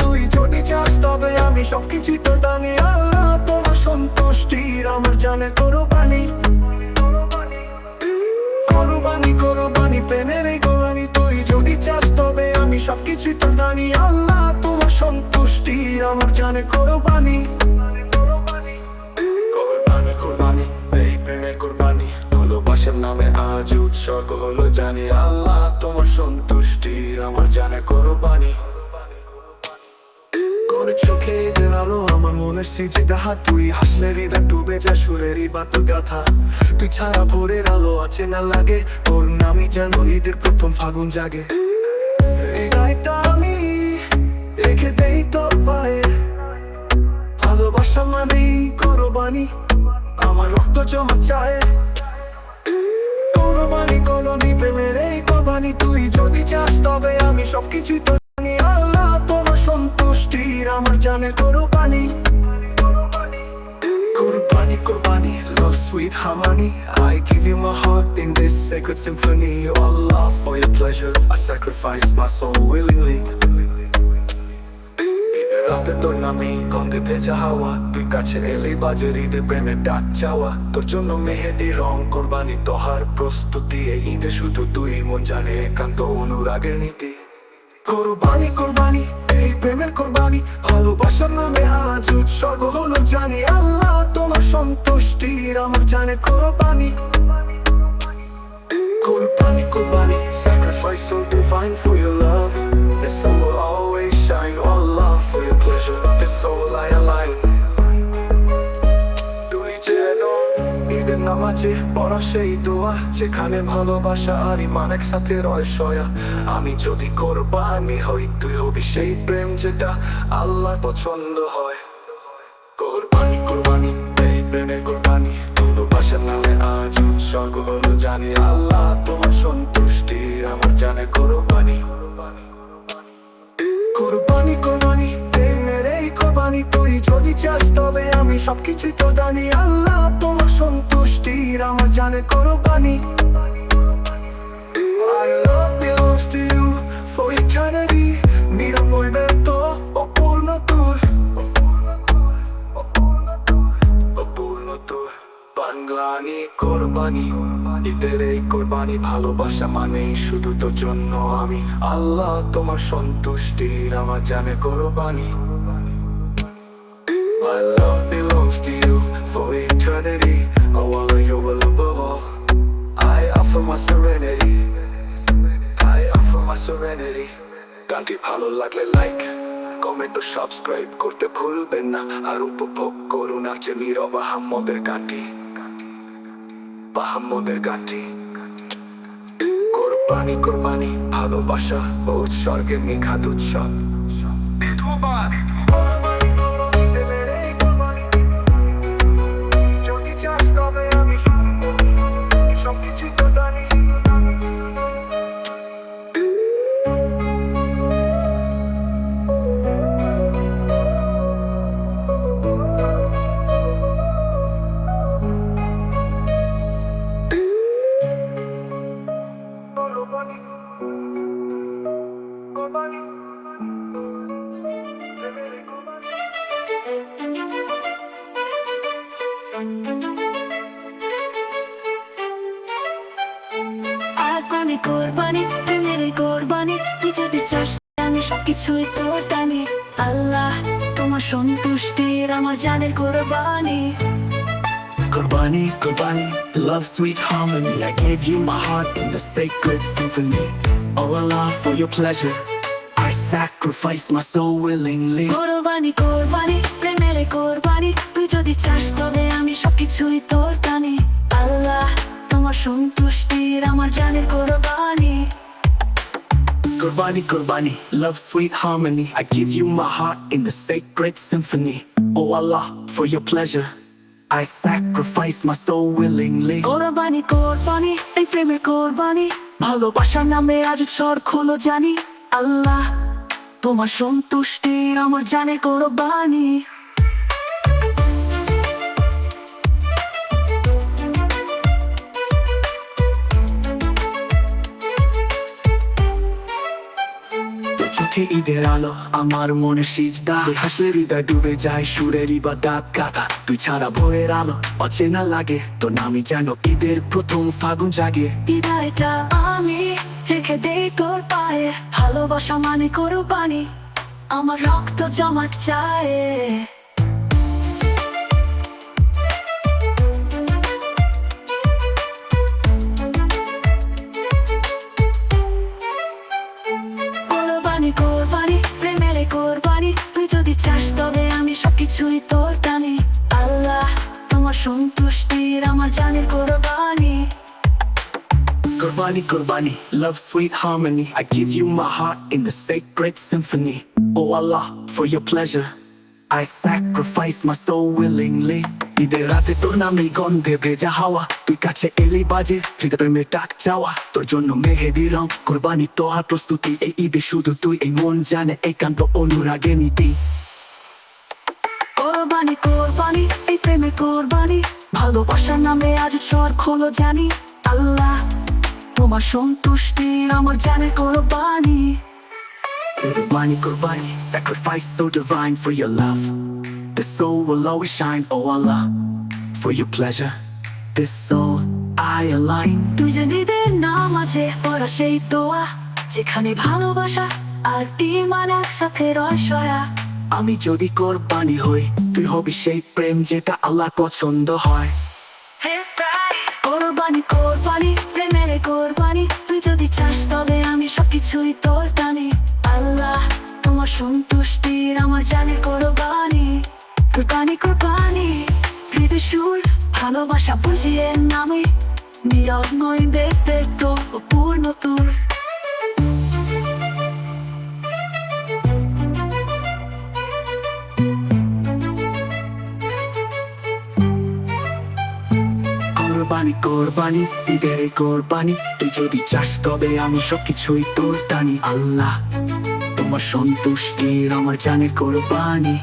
তুই যদি চাস তবে আমি সবকিছুই তোর দানি। আল্লাহ তোমার সন্তুষ্টির আমার জানে কোরবানি। কোরবানি কোরবানি প্রেমের এই কোরবানি, তুই যদি চাস তবে আমি সবকিছুই তোর দানি। আল্লাহ তোমার সন্তুষ্টির আমার জানে কোরবানি। কোরবানি কোরবানি এই প্রেমের কোরবানি, ভালোবাসার নামে আজ উৎসর্গ হলো জানি। আল্লাহ তোমার সন্তুষ্টির আমার জানে কোরবানি। করে চোখে ঈদের আলো আমার মনের সিজে গাহা, তুই হাসলে হৃদয় ডুবে যা সুরেরই বাত গাথা। তুই ছাড়া ভোরের আলো আছে না লাগে, তোর নামই যেন ঈদের প্রথম ফাগুন জাগে। এই গাইটা আমি রেখে দেই তোর পায়ে, ভালোবাসা মানেই কোরবানি, আমার রক্ত জমা চায়। কোরবানি কোরবানি প্রেমের এই কোরবানি, তুই যদি চাস তবে আমি সবকিছুই তোর জানি। আল্লাহ তোমার সন্তুষ্টির আমার জানে কোরবানি। Qurbani, Qurbani, love sweet harmony. I give you my heart in this sacred symphony. Oh Allah, for your pleasure I sacrifice my soul willingly. রাতে তোর নামে গন্ধে ভেজা হাওয়া, তুই কাছে এলেই বাজে হৃদে প্রেমের ডাক চাওয়া। তোর জন্য মেহেদি রং কোরবানি তোহার প্রস্তুতি, এই ঈদে শুধু তুই মন জানে একান্ত অনুরাগের নীতি। কোরবানি কোরবানি এই প্রেমের কোরবানি, ভালোবাসার নামে আজ উৎসর্গ হলো জানি। আল্লাহ তোমার সন্তুষ্টির আমার জানে কোরবানি। Qurbani, Qurbani, sacrifice so divine for your love. This sun will always shine. Oh Allah, for your pleasure, this soul I align. তুই যেন ঈদের নামাজে পড়া সেই দোয়া, যেখানে ভালোবাসা আর ইমান একসাথে রয় সয়া। আমি যদি কোরবানি হই, তুই হবি সেই প্রেম যেটা আল্লাহ পছন্দ হয়। কোরবানি কোরবানি এই প্রেমের কোরবানি, ভালোবাসার নামে আজ উৎসর্গ হলো জানি। আল্লাহ তোমার সন্তুষ্টির আমার জানে কোরবানি। কোরবানি কোরবানি প্রেমের এই কোরবানি, তুই যদি চাস তবে আমি সবকিছুই তো জানি। আল্লাহ তোমার সন্তুষ্টির আমার জানে কোরবানি। My love belongs to you for eternity. নিরাময় ব্যক্ত অপূর্ণ তোর, অপূর্ণ তোর বাংলানি কোরবানি। ঈদের এই কোরবানি, ভালোবাসা মানে শুধু তোর জন্য আমি। আল্লাহ তোমার সন্তুষ্টির আমার জানে কোরবানি। My love belongs to you for eternity. Oh Allah, you will above all. I offer my serenity. I offer my serenity. গানটি ভালো লাগলে লাইক, কমেন্ট ও সাবস্ক্রাইব করতে ভুলবেন না। আর উপভোগ করুন আছে নীরব আহম্মদের গানটি, আহম্মদের গানটি। কোরবানি কোরবানি ভালোবাসা ও উৎসর্গের নিখাদ উৎসব। যদি চাস তবে আমি সবকিছু তো জানি। কোরবানি প্রেমের কোরবানি, তুই যদি চাস আমি সবকিছুই তোর দানি। আল্লাহ তোমার সন্তুষ্টির আমার জানের কোরবানি। Qurbani, Qurbani, love sweet harmony. I gave you my heart in the sacred symphony. Oh Allah, for your pleasure I sacrifice my soul willingly. কোরবানি কোরবানি প্রেমের কোরবানি, তুই যদি চাস তবে আমি সবকিছুই তোর দানি। আল্লাহ তোমার সন্তুষ্টির আমার জানের কোরবানি। Qurbani, Qurbani, love sweet harmony. I give you my heart in the sacred symphony. Oh Allah, for your pleasure I sacrifice my soul willingly. কোরবানি কোরবানি এই প্রেমের কোরবানি, ভালোবাসার নামে আজ উৎসর্গ হলো জানি। আল্লাহ তোমার সন্তুষ্টির আমার জানে কোরবানি। চোখে ঈদের আলো আমার মনে সিজদা হাসলে হৃদয় ডুবে যায় সুরের ইবাদত গাথা তুই ছাড়া ভোরের আলো অচেনা লাগে তোর নামই যেন ঈদের প্রথম ফাগুন জাগে বিদায়টা আমি রেখে দেই তোর পায়ে ভালোবাসা মানে কোরবানি আমার রক্ত জমাট চায় কোরবানি কোরবানি প্রেমের এই কোরবানি তুই যদি চাস তবে আমি সবকিছুই তোর টানি আল্লাহ তোমার সন্তুষ্টির আমার জানের কোরবানি Qurbani, Qurbani, love, sweet harmony. I give you my heart in the sacred symphony. Oh Allah, for your pleasure, I sacrifice my soul willingly. ঈদের রাতে তোর নামে গন্ধে ভেজা হাওয়া তুই কাছে এলি বাজে হৃদয় প্রেমের ডাক চাওয়া তোর জন্য মেহেদি রং কোরবানি তোহার প্রস্তুতি এই ঈদে শুধু তুই এই মন জানে একান্ত অনুরাগে নীতি কোরবানি কোরবানি এই প্রেমের কোরবানি ভালোবাসার নামে আজ স্বর খোলো জানি আল্লাহ তোমার সন্তুষ্টির আমার জানের কোরবানি Qurbani, Qurbani, sacrifice so divine for your love. The soul will always shine, oh Allah, for your pleasure. This soul I align. তুই যে ঈদের নামাজে পড়া সেই দোয়া যেখানে ভালোবাসা আর ঈমান একসাথে রয় সয়া আমি যদি কোরবানি হই তুই হবি সেই প্রেম যেটা আল্লাহ পছন্দ হয় কোরবানি কোরবানি প্রেমের এই কোরবানি তুই যদি চাস তবে আমি সবকিছুই তোর টানি আল্লাহ তোমার সন্তুষ্টির আমার জানের কোরবানি কোরবানি কোরবানি হৃদয় সুর ভালোবাসা বুঝিয়ে নামে নীরব নয় ব্যক্তিত্ব ও পূর্ণ তোর কোরবানি কোরবানি ঈদের এই কোরবানি তুই যদি চাস তবে আমি সবকিছুই তোর টানি আল্লাহ তোমার সন্তুষ্টির আমার জানের কোরবানি